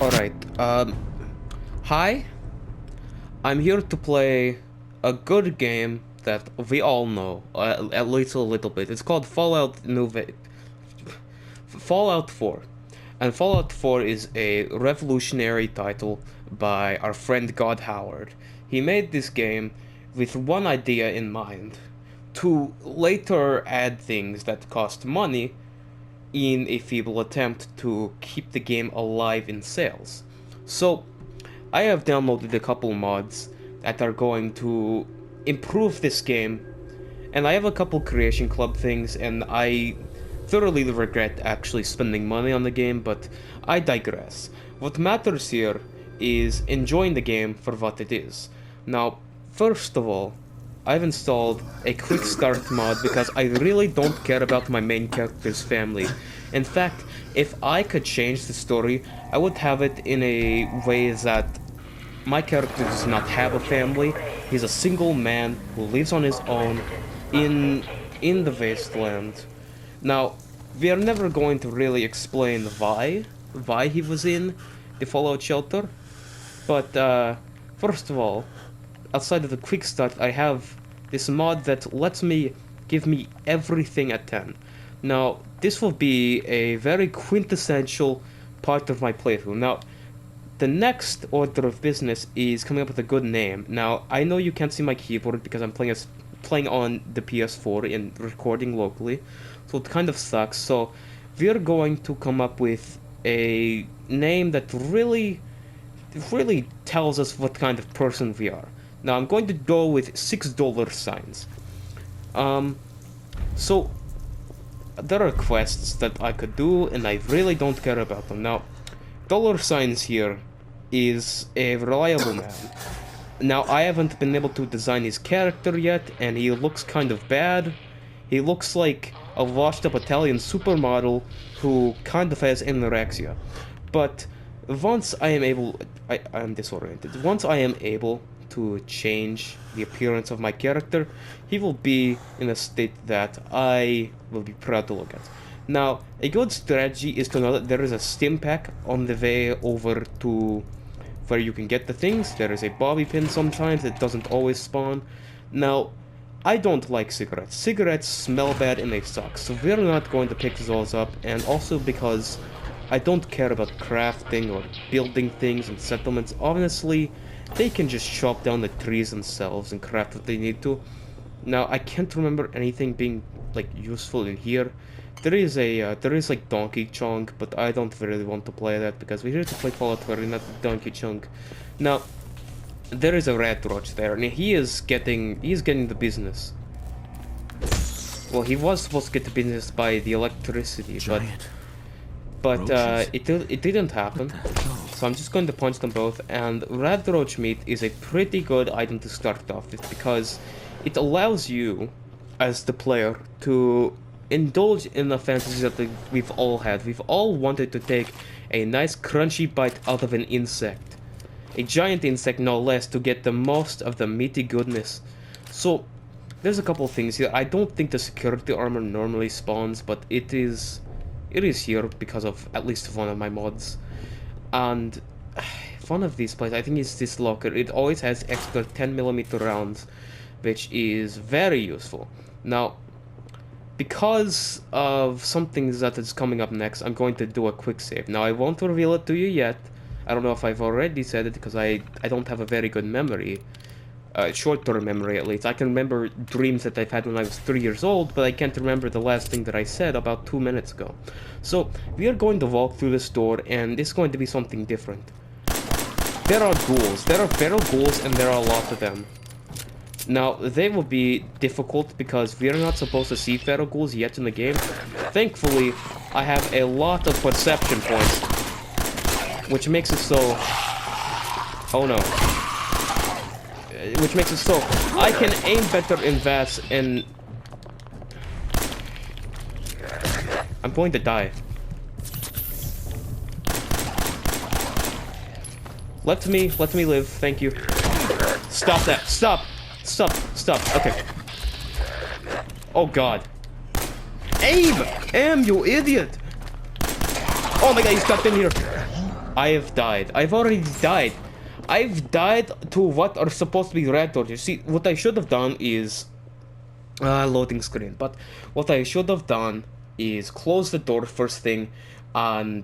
Alright, hi. I'm here to play a good game that we all know, at least a little bit. It's called Fallout 4. And Fallout 4 is a revolutionary title by our friend God Howard. He made this game with one idea in mind, to later add things that cost money in a feeble attempt to keep the game alive in sales. So, I have downloaded a couple mods that are going to improve this game, and I have a couple Creation Club things, and I thoroughly regret actually spending money on the game, but I digress. What matters here is enjoying the game for what it is. Now, first of all, I've installed a quick start mod because I really don't care about my main character's family. In fact, if I could change the story, I would have it in a way that my character does not have a family. He's a single man who lives on his own in the wasteland. Now, we are never going to really explain why he was in the Fallout shelter, but first of all, outside of the quick start, I have this mod that lets me give me everything at 10. Now, this will be a very quintessential part of my playthrough. Now, the next order of business is coming up with a good name. Now, I know you can't see my keyboard because I'm playing on the PS4 and recording locally, so it kind of sucks. So, we're going to come up with a name that really tells us what kind of person we are. Now, I'm going to go with $6 signs. So, there are quests that I could do, and I really don't care about them. Now, dollar signs here is a reliable man. Now, I haven't been able to design his character yet, and he looks kind of bad. He looks like a washed-up Italian supermodel who kind of has anorexia. But once I am able... I'm disoriented. Once I am able to change the appearance of my character, he will be in a state that I will be proud to look at. Now, a good strategy is to know that there is a stim pack on the way over to where you can get the things. There is a bobby pin sometimes, it doesn't always spawn. Now, I don't like cigarettes. Cigarettes smell bad and they suck, so we're not going to pick those up, and also because I don't care about crafting or building things and settlements. Honestly, they can just chop down the trees themselves and craft what they need to. Now, I can't remember anything being, like, useful in here. There is like Donkey Chunk, but I don't really want to play that because we're here to play Fallout 4, not Donkey Chunk. Now, there is a rat roach there, and he's getting the business. Well, he was supposed to get the business by the electricity, but it didn't happen. So I'm just going to punch them both, and rat roach meat is a pretty good item to start off with because it allows you, as the player, to indulge in the fantasies that we've all had. We've all wanted to take a nice crunchy bite out of an insect. A giant insect, no less, to get the most of the meaty goodness. So, there's a couple things here. I don't think the security armor normally spawns, but it is here because of at least one of my mods. And one of these places, I think it's this locker, it always has extra 10mm rounds, which is very useful. Now, because of something that is coming up next, I'm going to do a quick save. Now, I won't reveal it to you yet. I don't know if I've already said it because I don't have a very good memory. Short-term memory, at least. I can remember dreams that I've had when I was 3 years old, but I can't remember the last thing that I said about 2 minutes ago. So, we are going to walk through this door, and this is going to be something different. There are ghouls. There are feral ghouls, and there are a lot of them. Now, they will be difficult because we are not supposed to see feral ghouls yet in the game. Thankfully, I have a lot of perception points, which makes it so... Oh no. Which makes it so I can aim better in VATS, and I'm going to die. Let me live, thank you. Stop that, stop, okay. Oh god. Aim, you idiot. Oh my god, he stopped in here. I have died. I've already died. I've died to what are supposed to be red doors. You see, what I should have done is... loading screen. But what I should have done is close the door first thing, and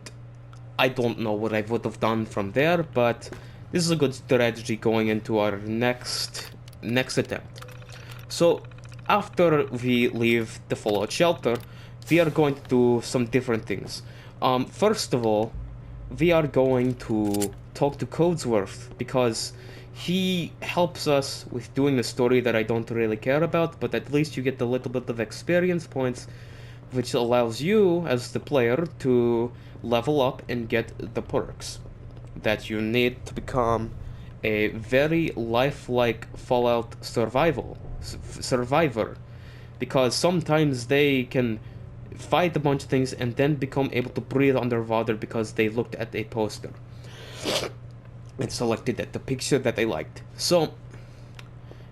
I don't know what I would have done from there, but this is a good strategy going into our next attempt. So, after we leave the Fallout shelter, we are going to do some different things. First of all, we are going to talk to Codsworth, because he helps us with doing the story that I don't really care about, but at least you get a little bit of experience points, which allows you, as the player, to level up and get the perks that you need to become a very lifelike Fallout survivor. Because sometimes they can fight a bunch of things and then become able to breathe underwater because they looked at a poster and selected the picture that they liked. So,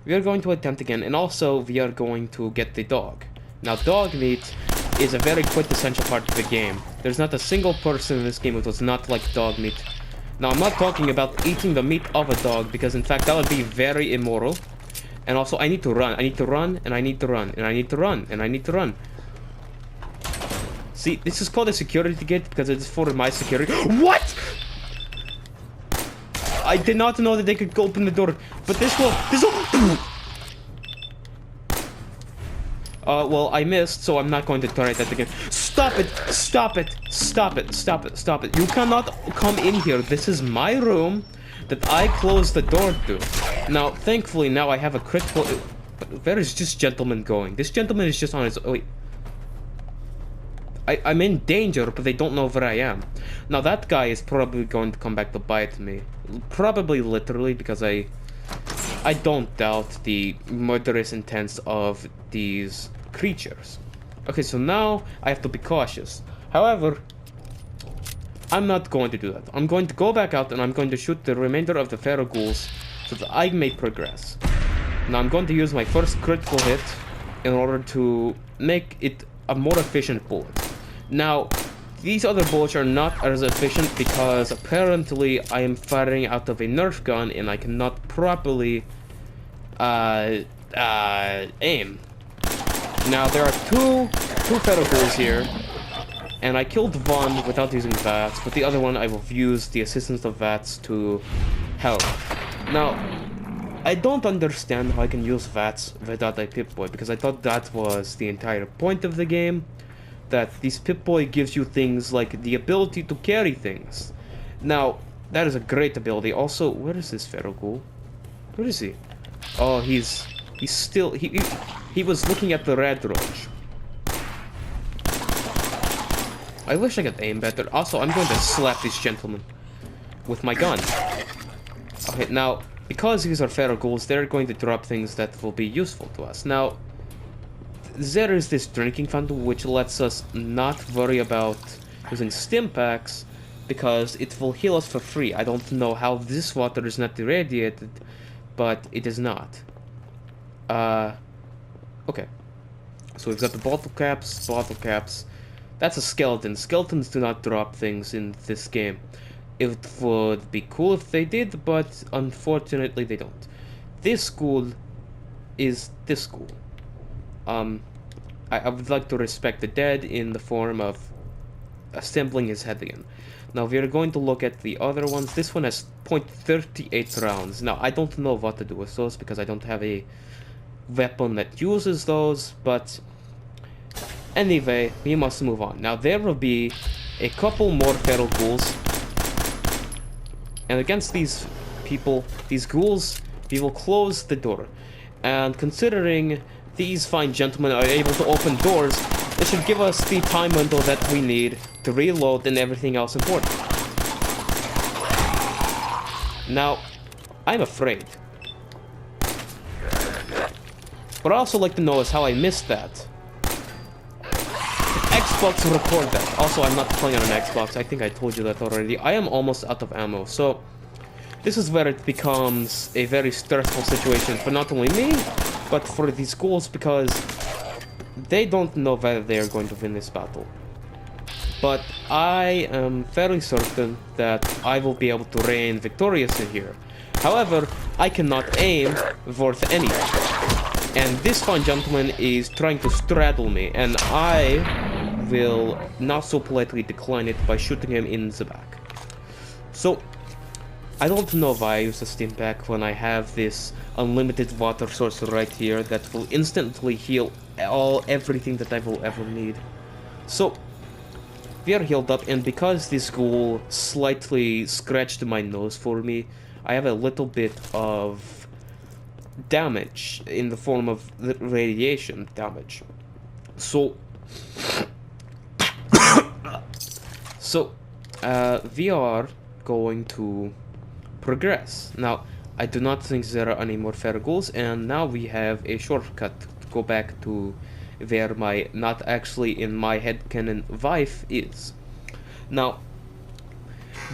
we are going to attempt again, and also we are going to get the dog. Now, dog meat is a very quintessential part of the game. There's not a single person in this game who does not like dog meat. Now, I'm not talking about eating the meat of a dog, because in fact that would be very immoral. And also, I need to run. I need to run, and I need to run, and I need to run, and I need to run. See, this is called a security gate because it's for my security. What?! I did not know that they could open the door, but this will... well, I missed, so I'm not going to try that again. Stop it! Stop it! Stop it! Stop it! Stop it! You cannot come in here. This is my room that I closed the door to. Now, thankfully, now I have a critical... Where is this gentleman going? This gentleman is just on his... Oh, wait. I'm in danger, but they don't know where I am. Now, that guy is probably going to come back to bite me. Probably literally, because I don't doubt the murderous intents of these creatures. Okay, so now I have to be cautious. However, I'm not going to do that. I'm going to go back out and I'm going to shoot the remainder of the feral ghouls so that I may progress. Now, I'm going to use my first critical hit in order to make it a more efficient bullet. Now, these other bullets are not as efficient because apparently I am firing out of a Nerf gun and I cannot properly aim. Now, there are two feral ghouls here, and I killed one without using VATS, but the other one I will use the assistance of VATS to help. Now, I don't understand how I can use VATS without a Pip-Boy, because I thought that was the entire point of the game. That this Pip-Boy gives you things like the ability to carry things. Now, that is a great ability. Also, where is this feral ghoul? Where is he? Oh, he's still... He was looking at the red roach. I wish I could aim better. Also, I'm going to slap this gentleman with my gun. Okay, now, because these are feral ghouls, they're going to drop things that will be useful to us. Now, there is this drinking fountain which lets us not worry about using stim packs because it will heal us for free. I don't know how this water is not irradiated, but it is not. Okay. So we've got the bottle caps. That's a skeleton. Skeletons do not drop things in this game. It would be cool if they did, but unfortunately they don't. This school is this school. I would like to respect the dead in the form of assembling his head again. Now, we are going to look at the other ones. This one has .38 rounds. Now, I don't know what to do with those because I don't have a weapon that uses those, but anyway, we must move on. Now, there will be a couple more feral ghouls, and against these people, these ghouls, we will close the door. And considering these fine gentlemen are able to open doors, it should give us the time window that we need to reload and everything else important. Now, I'm afraid. What I'd also like to know is how I missed that. Xbox record that. Also, I'm not playing on an Xbox. I think I told you that already. I am almost out of ammo, so this is where it becomes a very stressful situation for not only me, but for these ghouls, because they don't know whether they are going to win this battle. but I am fairly certain that I will be able to reign victorious in here. However, I cannot aim worth anything. And this fine gentleman is trying to straddle me, and I will not so politely decline it by shooting him in the back. So, I don't know why I use a stim pack when I have this unlimited water source right here that will instantly heal everything that I will ever need. So, we are healed up, and because this ghoul slightly scratched my nose for me, I have a little bit of damage in the form of the radiation damage. So, we are going to progress. Now, I do not think there are any more fair ghouls, and now we have a shortcut to go back to where my not actually in my headcanon wife is. Now,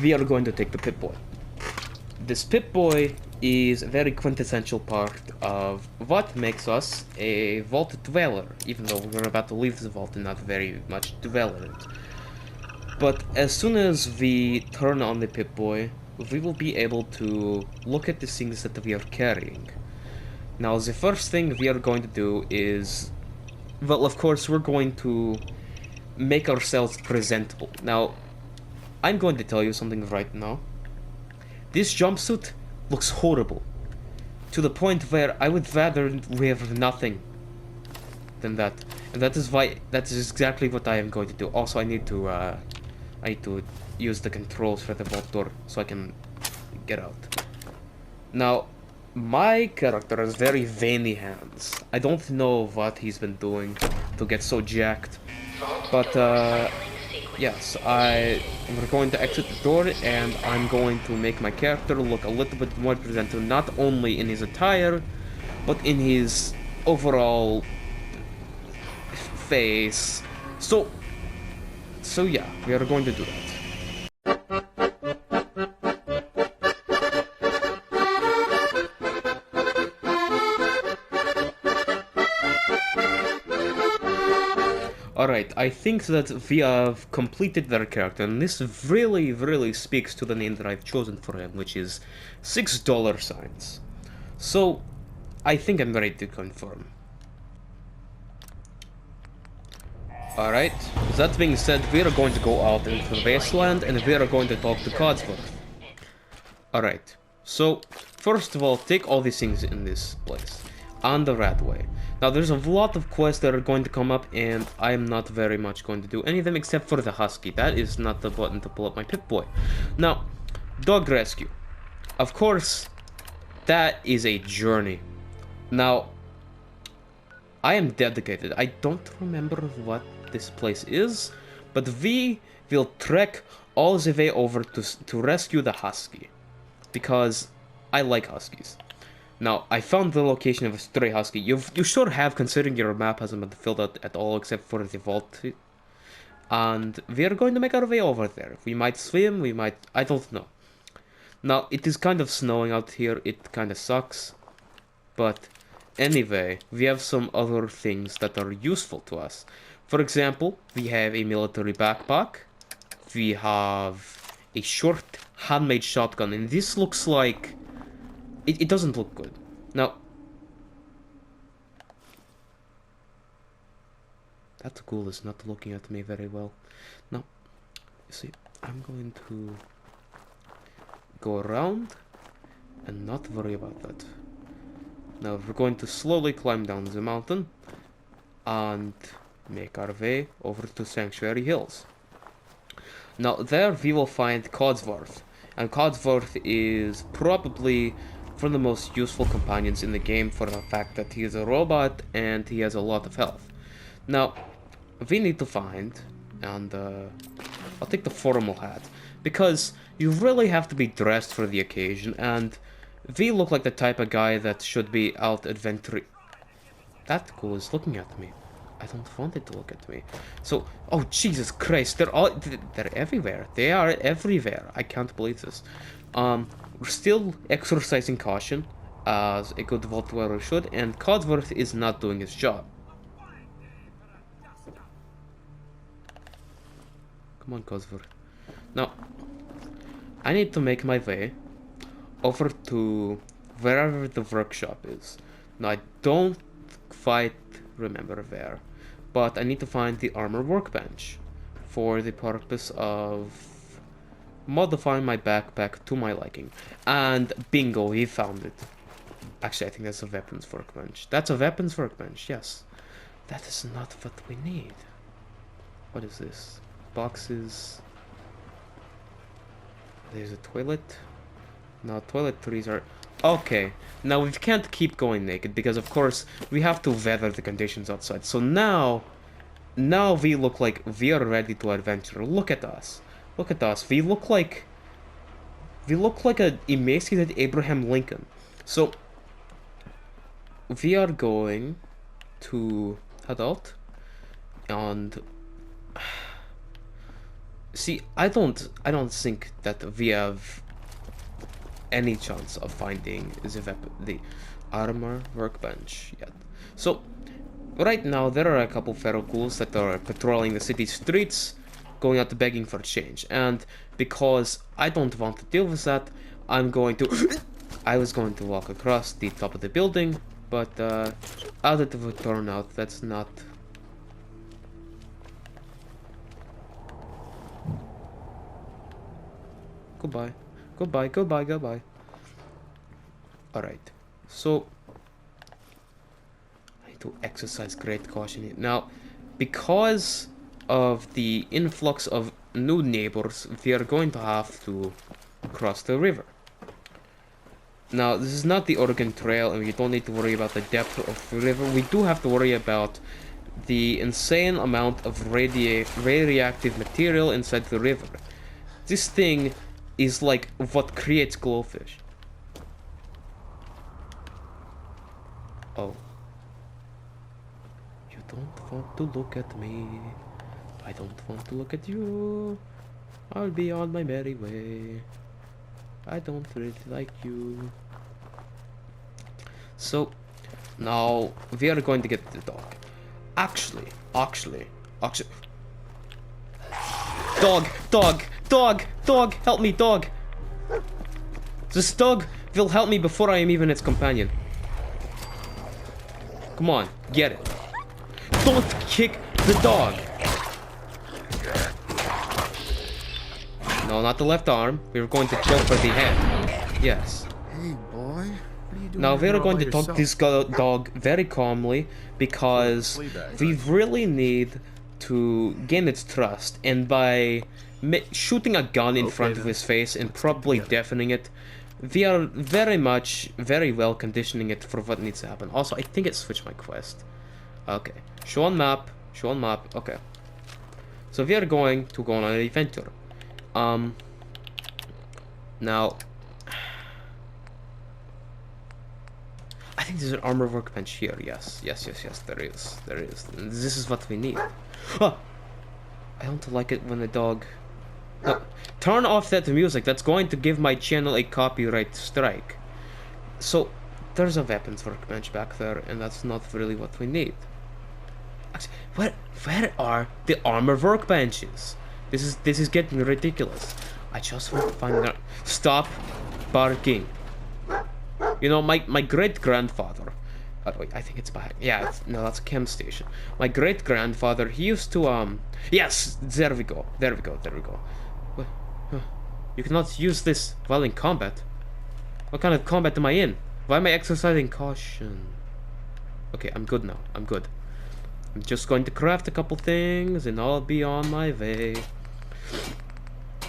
we are going to take the Pip-Boy. This Pip-Boy is a very quintessential part of what makes us a vault dweller, even though we're about to leave the vault and not very much dwell in it. But as soon as we turn on the Pip-Boy, we will be able to look at the things that we are carrying. Now, the first thing we are going to do is, well, of course, we're going to make ourselves presentable. Now, I'm going to tell you something right now. This jumpsuit looks horrible, to the point where I would rather wear nothing than that. And that is exactly what I am going to do. Also, I need to use the controls for the vault door so I can get out. Now, my character has very veiny hands. I don't know what he's been doing to get so jacked. But, yes, we're going to exit the door, and I'm going to make my character look a little bit more presentable, not only in his attire, but in his overall face. So yeah, we are going to do that. Alright, I think that we have completed their character, and this really, really speaks to the name that I've chosen for him, which is $6. So, I think I'm ready to confirm. Alright, that being said, we are going to go out into the wasteland, and we are going to talk to Codsworth. Alright, so, first of all, take all these things in this place, on the Radway. Now, there's a lot of quests that are going to come up, and I'm not very much going to do any of them except for the Husky. That is not the button to pull up my Pip-Boy. Now, dog rescue. Of course, that is a journey. Now, I am dedicated. I don't remember what this place is, but we will trek all the way over to rescue the Husky, because I like Huskies. Now, I found the location of a stray Husky. You sure have, considering your map hasn't been filled out at all except for the vault. And we are going to make our way over there. We might swim, we might... I don't know. Now, it is kind of snowing out here. It kind of sucks. But anyway, we have some other things that are useful to us. For example, we have a military backpack. We have a short handmade shotgun. And this looks like... It doesn't look good. Now, that ghoul is not looking at me very well. Now, you see, I'm going to go around and not worry about that. Now, we're going to slowly climb down the mountain and make our way over to Sanctuary Hills. Now, there we will find Codsworth. And Codsworth is probably one of the most useful companions in the game for the fact that he is a robot and he has a lot of health. Now, we need to find, and I'll take the formal hat, because you really have to be dressed for the occasion, and we look like the type of guy that should be out adventuring. That ghoul is looking at me. I don't want it to look at me. So, oh Jesus Christ, they're everywhere. They are everywhere. I can't believe this. We're still exercising caution, as a good vault dweller should, and Codsworth is not doing his job. Come on, Cosver. Now, I need to make my way over to wherever the workshop is. Now, I don't quite remember where, but I need to find the armor workbench for the purpose of modifying my backpack to my liking. And bingo, we found it. Actually, I think that's a weapons workbench. That's a weapons workbench, yes. That is not what we need. What is this? Boxes. There's a toilet. Now, toiletries are... Okay, now we can't keep going naked because, of course, we have to weather the conditions outside. So now we look like we are ready to adventure. Look at us. Look at us. We look like an emaciated Abraham Lincoln. So, we are going to head out and... See, I don't think that we have any chance of finding the armor workbench yet. So, right now there are a couple feral ghouls that are patrolling the city streets, going out begging for change. And because I don't want to deal with that, I was going to walk across the top of the building, but as it would turn out, that's not... Goodbye. Goodbye, goodbye, goodbye. Alright, so I need to exercise great caution here. Now, because of the influx of new neighbors, we are going to have to cross the river. Now, this is not the Oregon Trail, and we don't need to worry about the depth of the river. We do have to worry about the insane amount of radioactive material inside the river. This thing is like what creates glowfish. Oh. You don't want to look at me. I don't want to look at you. I'll be on my merry way. I don't really like you. So, now we are going to get the dog. Actually. Dog, help me, dog. This dog will help me before I am even its companion. Come on, get it. Don't kick the dog. No, not the left arm. We were going to go for the head. Yes. Hey, boy. Now we're going to talk this dog very calmly because we really need to gain its trust, and by shooting a gun in front of his face and probably deafening it, we are very well conditioning it for what needs to happen. Also, I think it switched my quest. Okay, show on map, okay. So we are going to go on an adventure. Now, I think there's an armor workbench here. Yes, there is. This is what we need. Ah! I don't like it when the dog... No, turn off that music. That's going to give my channel a copyright strike. So, there's a weapons workbench back there, and that's not really what we need. Actually, where are the armor workbenches? This is getting ridiculous. I just want to find out. Stop barking. You know, my great-grandfather... wait, I think it's behind... Yeah, no, that's a chem station. My great-grandfather, he used to, Yes! There we go. You cannot use this while in combat. What kind of combat am I in? Why am I exercising caution? Okay, I'm good now. I'm just going to craft a couple things, and I'll be on my way.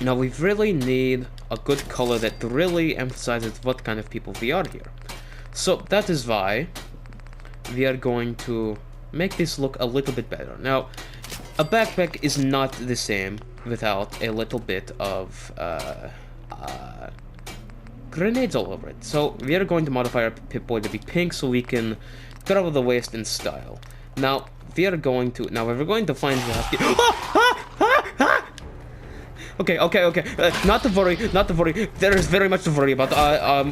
Now, we really need a good color that really emphasizes what kind of people we are here. So, that is why we are going to make this look a little bit better. Now, a backpack is not the same without a little bit of grenades all over it. So, we are going to modify our Pip-Boy to be pink so we can travel the waste in style. Now, we're going to find the Husky. Okay. Not to worry. There is very much to worry about.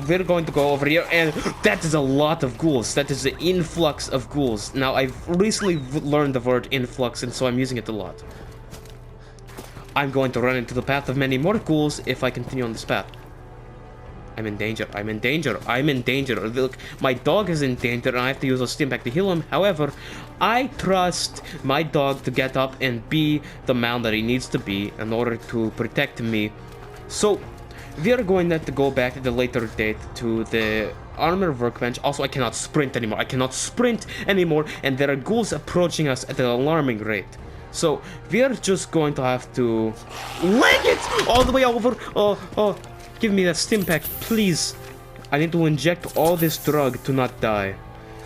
We're going to go over here, and that is a lot of ghouls. That is the influx of ghouls. Now, I've recently learned the word influx, and so I'm using it a lot. I'm going to run into the path of many more ghouls if I continue on this path. I'm in danger. I'm in danger. I'm in danger. Look, my dog is in danger and I have to use a stim pack to heal him. However, I trust my dog to get up and be the man that he needs to be in order to protect me. So, we are going to have to go back at a later date to the armor workbench. Also, I cannot sprint anymore. I cannot sprint anymore, and there are ghouls approaching us at an alarming rate. So, we are just going to have to leg it all the way over. Oh, give me that stim pack, please. I need to inject all this drug to not die.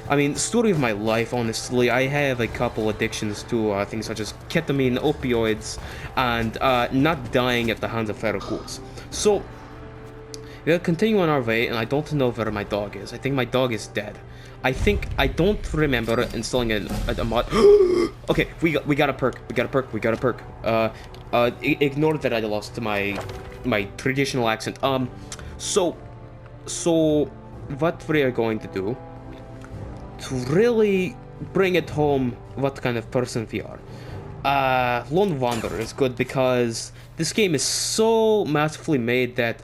I mean, story of my life, honestly. I have a couple addictions to things such as ketamine, opioids, and not dying at the hands of feral ghouls. So, we'll continue on our way, and I don't know where my dog is. I think my dog is dead. I don't remember installing a mod. Okay, we got a perk. We got a perk. Ignore that I lost my traditional accent. So what we are going to do to really bring it home what kind of person we are. Lone Wanderer is good because this game is so masterfully made that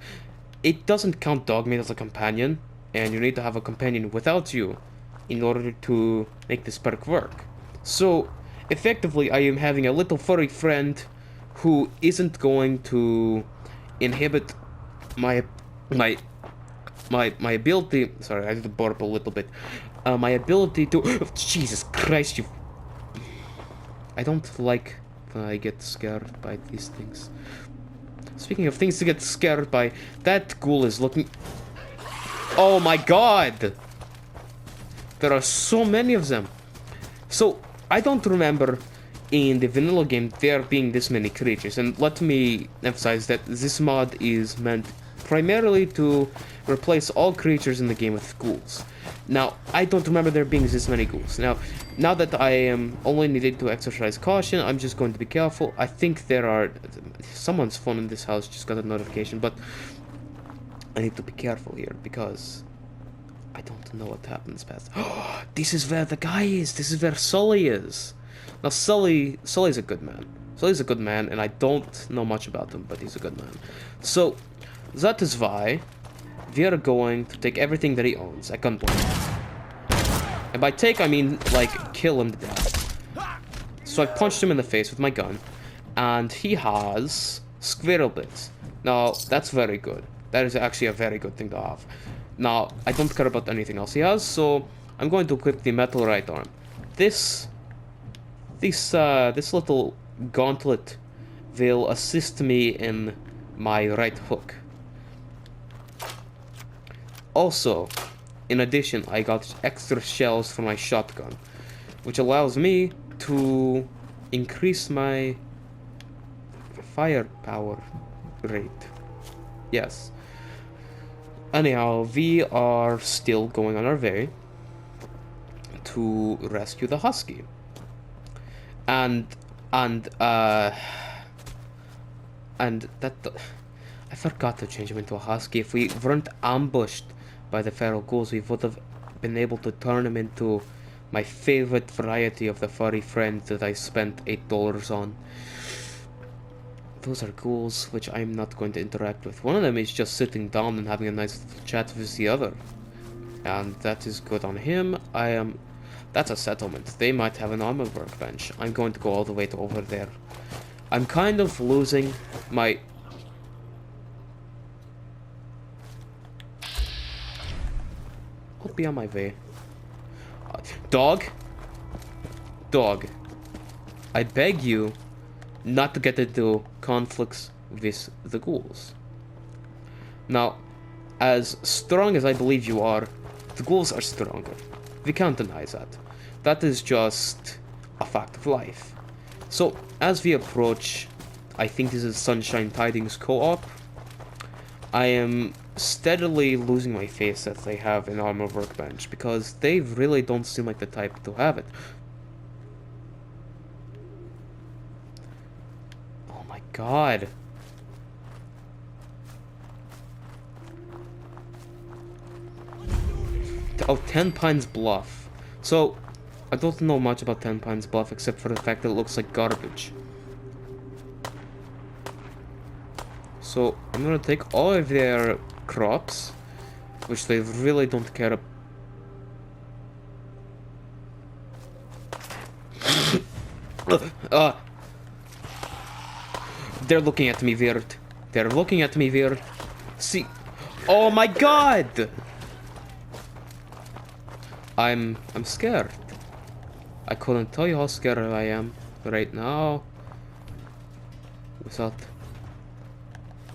it doesn't count Dogmeat as a companion, and you need to have a companion without you in order to make this perk work. So, effectively, I am having a little furry friend who isn't going to inhibit my ability. Sorry, I had to burp a little bit. My ability to. Oh, Jesus Christ, you. I don't like when I get scared by these things. Speaking of things to get scared by, that ghoul is looking. Oh my god! There are so many of them. So, I don't remember in the vanilla game there being this many creatures. And let me emphasize that this mod is meant primarily to replace all creatures in the game with ghouls. Now, I don't remember there being this many ghouls. Now that I am only needed to exercise caution, I'm just going to be careful. I think there are. Someone's phone in this house just got a notification, but I need to be careful here because I don't know what happens past. Oh, this is where the guy is. This is where Sully is. Now, Sully's a good man. Sully's a good man, and I don't know much about him, but he's a good man. So, that is why we are going to take everything that he owns at gunpoint. And by take, I mean, like, kill him to death. So I punched him in the face with my gun, and he has squirrel bits. Now, that's very good. That is actually a very good thing to have. Now, I don't care about anything else he has, so I'm going to equip the metal right arm. This little gauntlet will assist me in my right hook. Also, in addition, I got extra shells for my shotgun, which allows me to increase my firepower rate. Yes. Anyhow, we are still going on our way to rescue the Husky. And that I forgot to change him into a Husky. If we weren't ambushed by the feral ghouls, we would have been able to turn him into my favorite variety of the furry friend that I spent $8 on. Those are ghouls which I'm not going to interact with. One of them is just sitting down and having a nice chat with the other. And that is good on him. That's a settlement. They might have an armor workbench. I'm going to go all the way to over there. I'm kind of losing my... I'll be on my way. Dog? Dog. I beg you not to get into conflicts with the ghouls. Now, as strong as I believe you are, the ghouls are stronger. We can't deny that. That is just a fact of life. So, as we approach, I think this is Sunshine Tidings co-op, I am steadily losing my faith that they have an armor workbench, because they really don't seem like the type to have it. Oh my god. Oh, 10 Pines Bluff. So, I don't know much about 10 Pines Bluff except for the fact that it looks like garbage. So I'm gonna take all of their crops, which they really don't care about. They're looking at me weird. They're looking at me weird. See, oh my god! I'm scared. I couldn't tell you how scared I am right now. Without.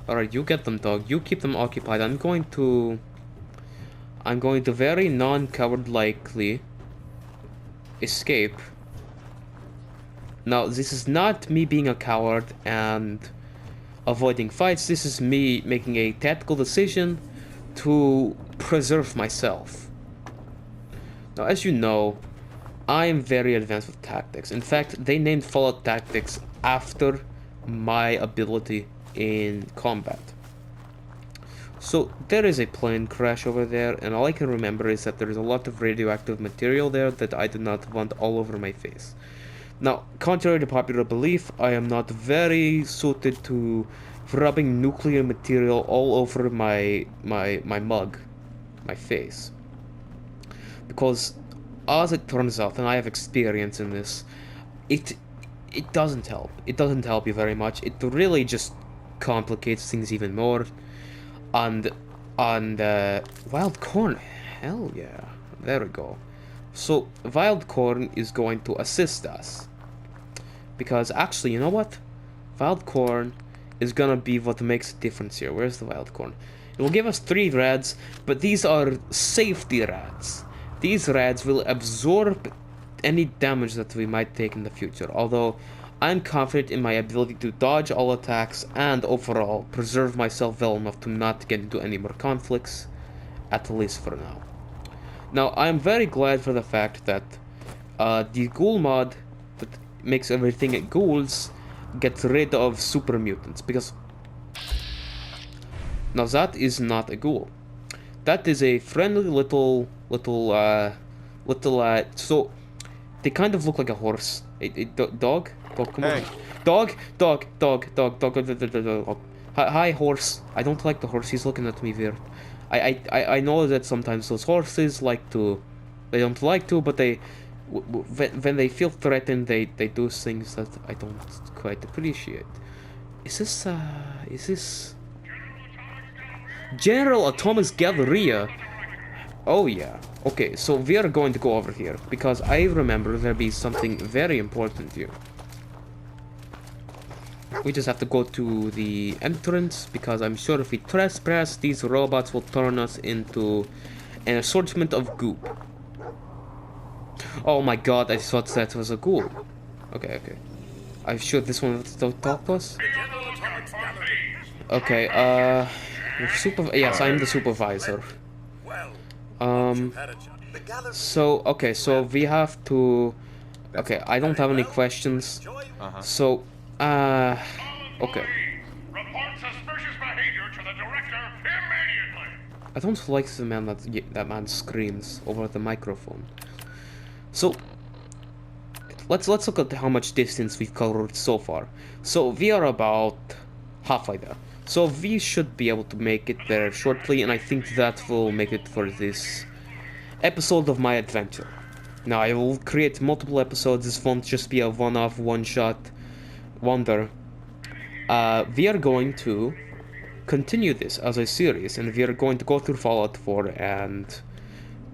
Alright, you get them, dog. You keep them occupied. I'm going to very non-coward-likely escape. Now, this is not me being a coward and avoiding fights. This is me making a tactical decision to preserve myself. Now, as you know, I am very advanced with tactics. In fact, they named Fallout Tactics after my ability in combat. So there is a plane crash over there, and all I can remember is that there is a lot of radioactive material there that I do not want all over my face. Now, contrary to popular belief, I am not very suited to rubbing nuclear material all over my mug, my face. Because, as it turns out, and I have experience in this, it doesn't help. It doesn't help you very much. It really just complicates things even more. And wild corn, hell yeah, there we go. So wild corn is going to assist us, because actually, you know what? Wild corn is gonna be what makes a difference here. Where's the wild corn? It will give us 3 rads, but these are safety rads. These rads will absorb any damage that we might take in the future, although I'm confident in my ability to dodge all attacks and overall preserve myself well enough to not get into any more conflicts, at least for now. Now, I'm very glad for the fact that the ghoul mod that makes everything ghouls gets rid of super mutants, because now that is not a ghoul. That is a friendly little so they kind of look like a horse. Dog, come on. Dog. Hi, horse. I don't like the horse. He's looking at me weird. I know that sometimes those horses they don't like to, but when they feel threatened, they do things that I don't quite appreciate. Is this General Atomics Galleria? Oh yeah. Okay, so we are going to go over here, because I remember there be something very important here. We just have to go to the entrance, because I'm sure if we trespass, these robots will turn us into an assortment of goop. Oh my god, I thought that was a ghoul. Okay. I'm sure this one will talk to us. Okay, yes, I'm the supervisor. So we have to... Okay, I don't have any questions. So, okay. I don't like the man that man screams over the microphone. So, let's look at how much distance we've covered so far. So, we are about halfway there. So we should be able to make it there shortly, and I think that will make it for this episode of my adventure. Now, I will create multiple episodes. This won't just be a one-off, one-shot wonder. We are going to continue this as a series, and we are going to go through Fallout 4 and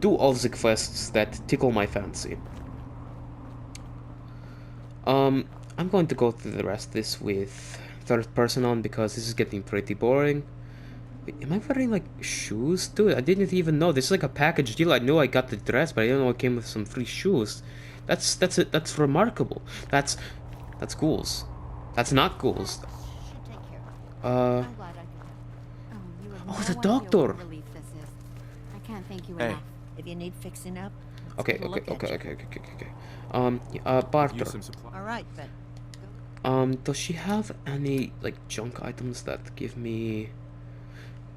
do all the quests that tickle my fancy. I'm going to go through the rest of this with third person on, because this is getting pretty boring. Wait, am I wearing like shoes? Dude, I didn't even know. This is like a package deal. I knew I got the dress, but I didn't know it came with some free shoes. That's remarkable. That's ghouls. That's not ghouls. Oh, the doctor. I can't thank you enough. If you need fixing up. Okay. Barter. All right, then. Does she have any, like, junk items that give me...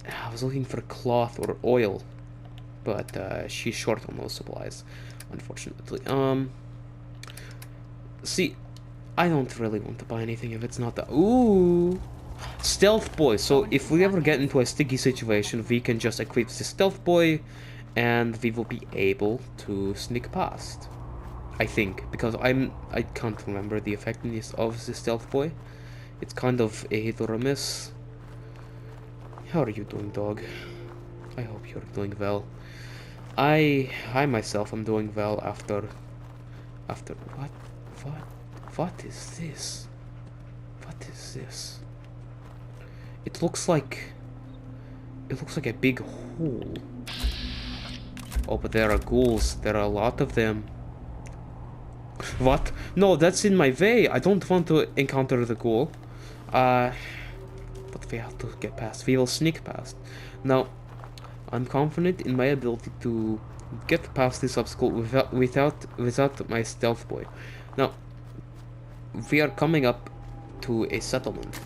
I was looking for cloth or oil, but, she's short on those supplies, unfortunately. See, I don't really want to buy anything if it's not the... Ooh! Stealth boy. So if we ever get into a sticky situation, we can just equip the stealth boy, and we will be able to sneak past. I think, because I can't remember the effectiveness of the stealth boy. It's kind of a hit or a miss. How are you doing, dog? I hope you're doing well. I myself am doing well after what is this? What is this? It looks like a big hole. Oh, but there are ghouls. There are a lot of them. What? No, that's in my way. I don't want to encounter the ghoul. But we have to get past. We will sneak past. Now, I'm confident in my ability to get past this obstacle without my stealth boy. Now, we are coming up to a settlement,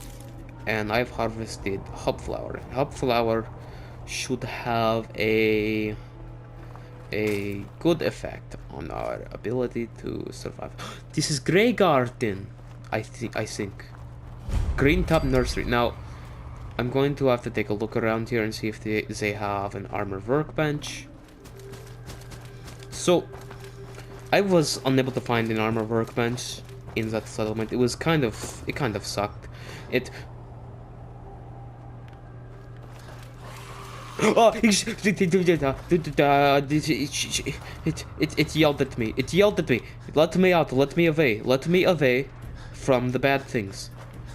and I've harvested hubflower. Hubflower should have a good effect on our ability to survive. This is Grey Garden, I think. Green Top Nursery. Now, I'm going to have to take a look around here and see if they have an armor workbench. So, I was unable to find an armor workbench in that settlement. It kind of sucked. It oh, it yelled at me. It yelled at me. Let me out. Let me away. Let me away from the bad things.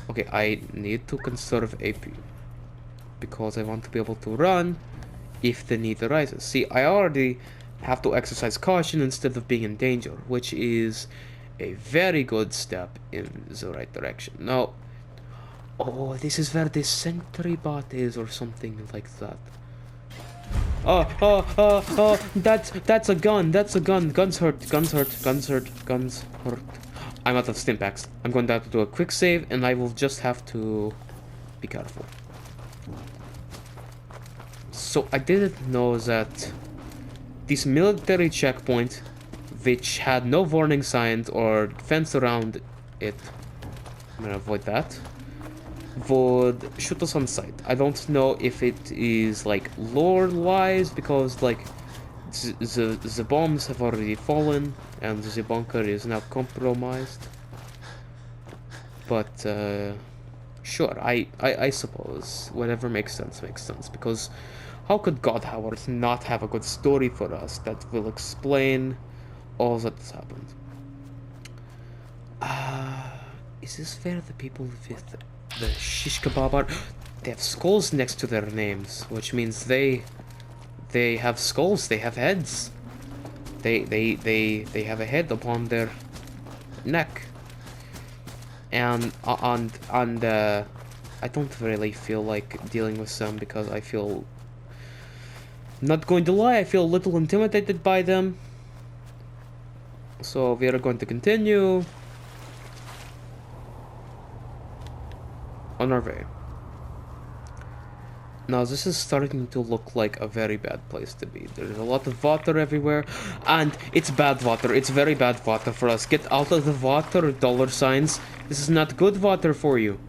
Okay, I need to conserve AP because I want to be able to run if the need arises. See, I already have to exercise caution instead of being in danger, which is a very good step in the right direction. Now, oh, this is where the sentry bot is or something like that. Oh, that's a gun. That's a gun. Guns hurt. Guns hurt. Guns hurt. Guns hurt. I'm out of stimpaks. I'm going to have to do a quick save, and I will just have to be careful. So I didn't know that this military checkpoint, which had no warning signs or fence around it, I'm gonna avoid that, would shoot us on sight. I don't know if it is like lore-wise, because like the bombs have already fallen and the bunker is now compromised. But sure, I suppose whatever makes sense, because how could God Howard not have a good story for us that will explain all that has happened? Is this where the people with the shish kebab are? They have skulls next to their names, which means they have skulls. They have heads. They have a head upon their neck. And I don't really feel like dealing with them because I feel, not going to lie, I feel a little intimidated by them. So we are going to continue on our way. Now this is starting to look like a very bad place to be. There's a lot of water everywhere, and it's bad water. It's very bad water for us. Get out of the water, dollar signs. This is not good water for you.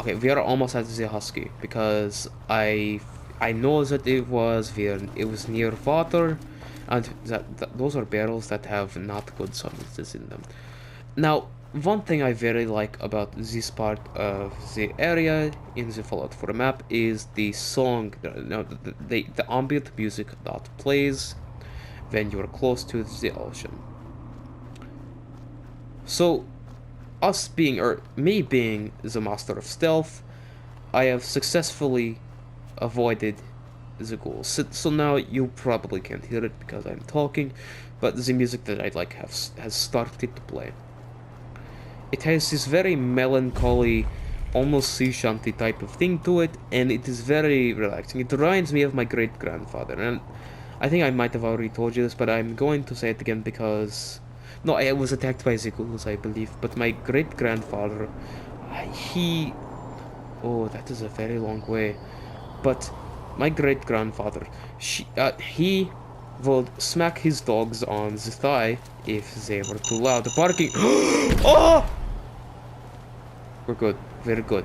Okay, we are almost at the Husky because I know that it was near water, and those are barrels that have not good substances in them. Now, one thing I very like about this part of the area in the Fallout 4 map is the song, the ambient music that plays when you're close to the ocean. So, me being the master of stealth, I have successfully avoided the ghouls. So now you probably can't hear it because I'm talking, but the music that I like has started to play. It has this very melancholy, almost sea shanty type of thing to it, and it is very relaxing. It reminds me of my great-grandfather, and I think I might have already told you this, but I'm going to say it again because... No, I was attacked by the ghouls, I believe, but my great-grandfather, oh, that is a very long way. But my great-grandfather, he would smack his dogs on the thigh if they were too loud. Barking. Oh! We're good. Very good.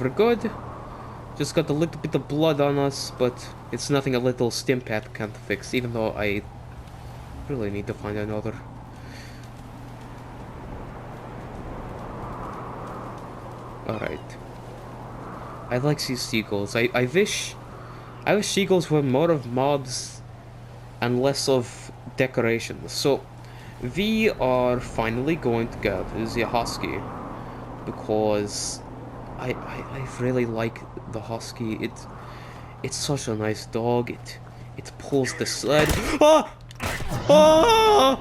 we're good. Just got a little bit of blood on us, but it's nothing a little stim pack can't fix, even though I really need to find another. Alright. I like these seagulls. I wish seagulls were more of mobs and less of decorations. So we are finally going to get the Husky because I really like the Husky. It's such a nice dog. It pulls the sled. Ah! Ah!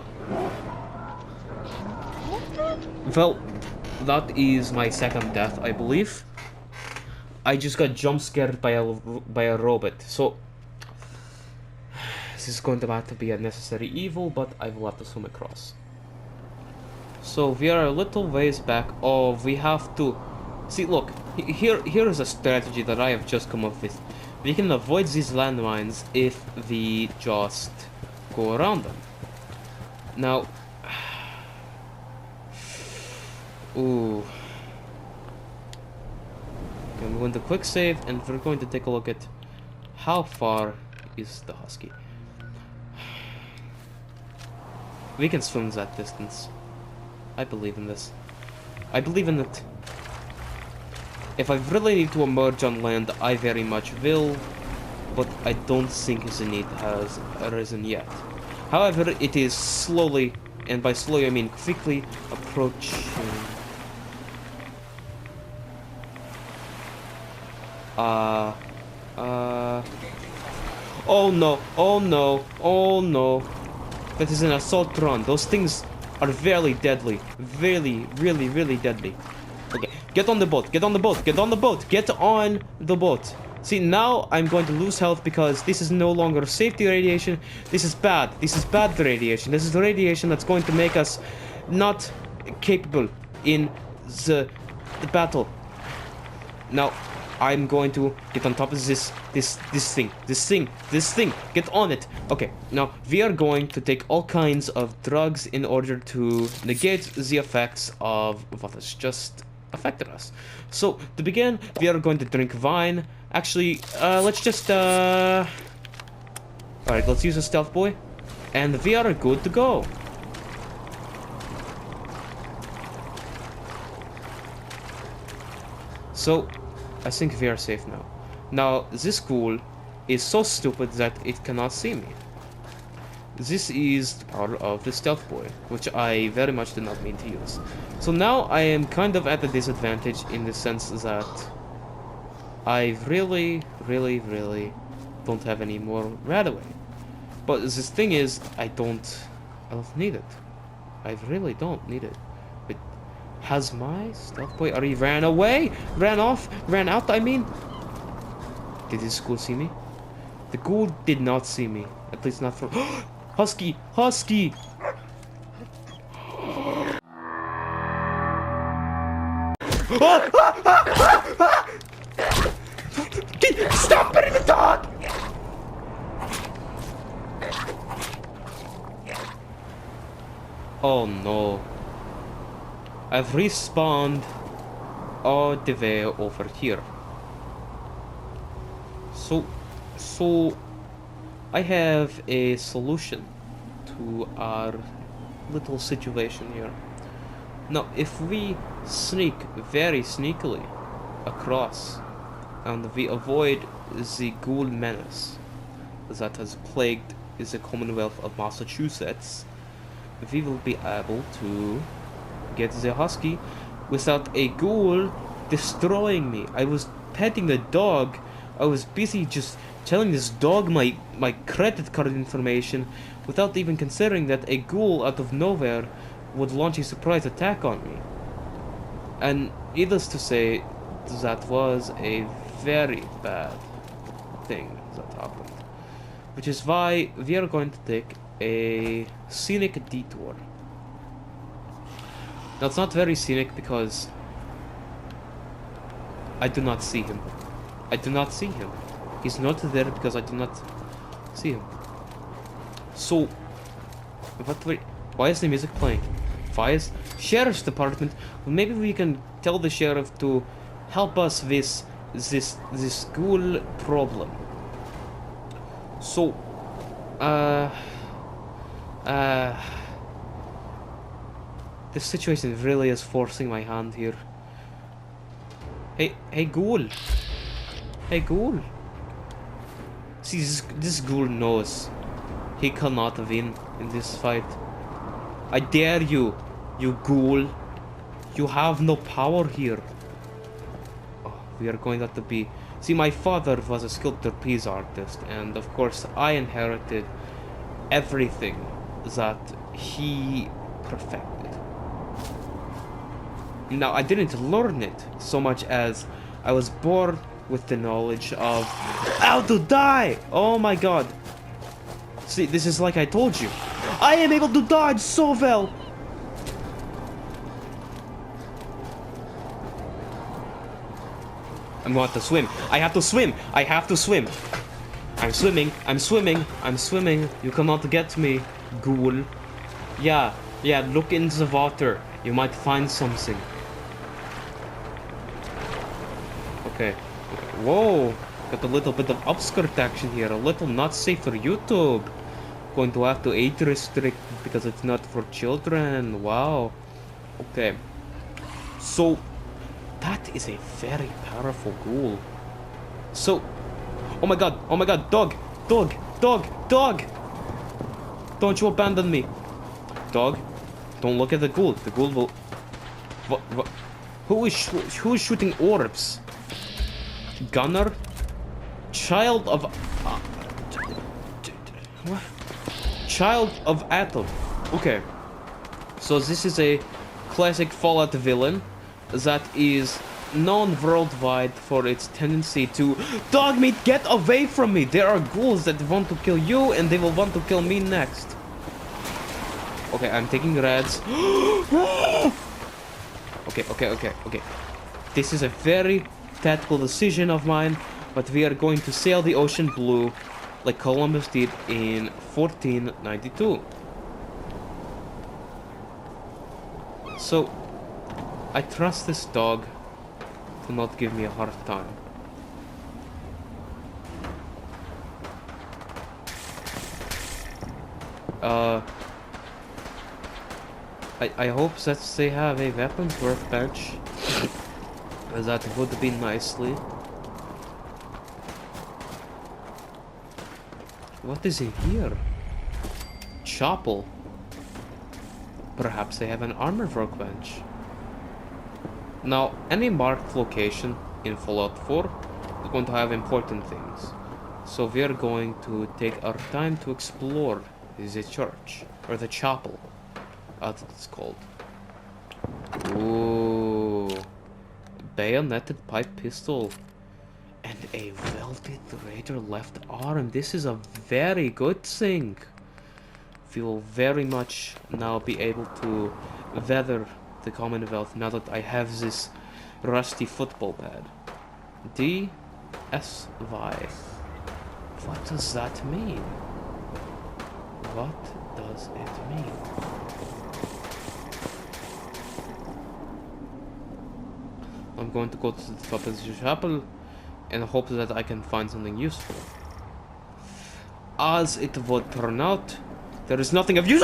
Well, that is my second death, I believe. I just got jump scared by a robot. So this is going to have to be a necessary evil, but I will have to swim across. So we are a little ways back. Oh, we have to see. Look, here is a strategy that I have just come up with. We can avoid these landmines if we just go around them. Now, ooh. I'm going to quick save, and we're going to take a look at how far is the Husky. We can swim that distance. I believe in this. I believe in it. If I really need to emerge on land, I very much will, but I don't think the need has arisen yet. However, it is slowly, and by slowly I mean quickly, approaching. Oh no, oh no, oh no. That is an assault run. Those things are very deadly. Really, really, really deadly. Okay, get on the boat, get on the boat, get on the boat, get on the boat. See, now I'm going to lose health because this is no longer safety radiation. This is bad. This is bad radiation. This is the radiation that's going to make us not capable in the battle. Now, I'm going to get on top of this thing. Get on it. Okay, now we are going to take all kinds of drugs in order to negate the effects of what has just affected us. So, to begin, we are going to drink wine. Actually, let's just, alright, let's use a stealth boy. And we are good to go. So, I think we are safe now. Now, this ghoul is so stupid that it cannot see me. This is the power of the stealth boy, which I very much did not mean to use. So now I am kind of at a disadvantage in the sense that I really don't have any more radaway. But this thing is, I don't need it. I really don't need it. But has my stealth boy already ran away? Ran off? Ran out, I mean? Did this ghoul see me? The ghoul did not see me. At least not from... Husky! Husky! Stop it, the dog! Oh no. I've respawned all the way over here. So I have a solution to our little situation here. Now, if we sneak very sneakily across and we avoid the ghoul menace that has plagued the Commonwealth of Massachusetts, we will be able to get the Husky without a ghoul destroying me. I was petting the dog. I was busy just telling this dog my credit card information without even considering that a ghoul out of nowhere would launch a surprise attack on me. And needless to say, that was a very bad thing that happened. Which is why we are going to take a scenic detour. Now, it's not very scenic because I do not see him. I do not see him. He's not there because I do not see him. So, why is the music playing? Why is Sheriff's Department? Well, maybe we can tell the sheriff to help us with this ghoul problem. So, this situation really is forcing my hand here. Hey, ghoul. Hey, ghoul. See, this ghoul knows he cannot win in this fight. I dare you, you ghoul. You have no power here. Oh, we are going to have to be... See, my father was a skilled trapeze artist, and of course I inherited everything that he perfected. Now, I didn't learn it so much as I was born with the knowledge of how to die! Oh my god. See, this is like I told you. I am able to dodge so well! I'm going to swim. I have to swim. I have to swim. I'm swimming. I'm swimming. I'm swimming. You cannot get me, ghoul. Yeah, look into the water. You might find something. Okay. Whoa. Got a little bit of upskirt action here. A little not safe for YouTube. Going to have to age restrict because it's not for children. Wow. Okay. So... that is a very powerful ghoul. So, oh my god, dog! Don't you abandon me. Dog, don't look at the ghoul. The ghoul will... What? Who is shooting orbs? Gunner? Child of... what? Child of Atom. Okay. So this is a classic Fallout villain that is known worldwide for its tendency to... Dog meat, get away from me! There are ghouls that want to kill you and they will want to kill me next. Okay, I'm taking reds. Okay. This is a very tactical decision of mine, but we are going to sail the ocean blue like Columbus did in 1492. So, I trust this dog to not give me a hard time. I hope that they have a weapons workbench. That would be nicely. What is in here? Chapel. Perhaps they have an armor workbench. Now, any marked location in Fallout 4 is going to have important things. So we are going to take our time to explore the church, or the chapel, as it's called. Ooh. Bayoneted pipe pistol. And a welded raider left arm. This is a very good thing. We will very much now be able to weather the Commonwealth now that I have this rusty football pad. DSY. What does that mean? What does it mean? I'm going to go to the top of the chapel and hope that I can find something useful. As it would turn out, there is nothing of use.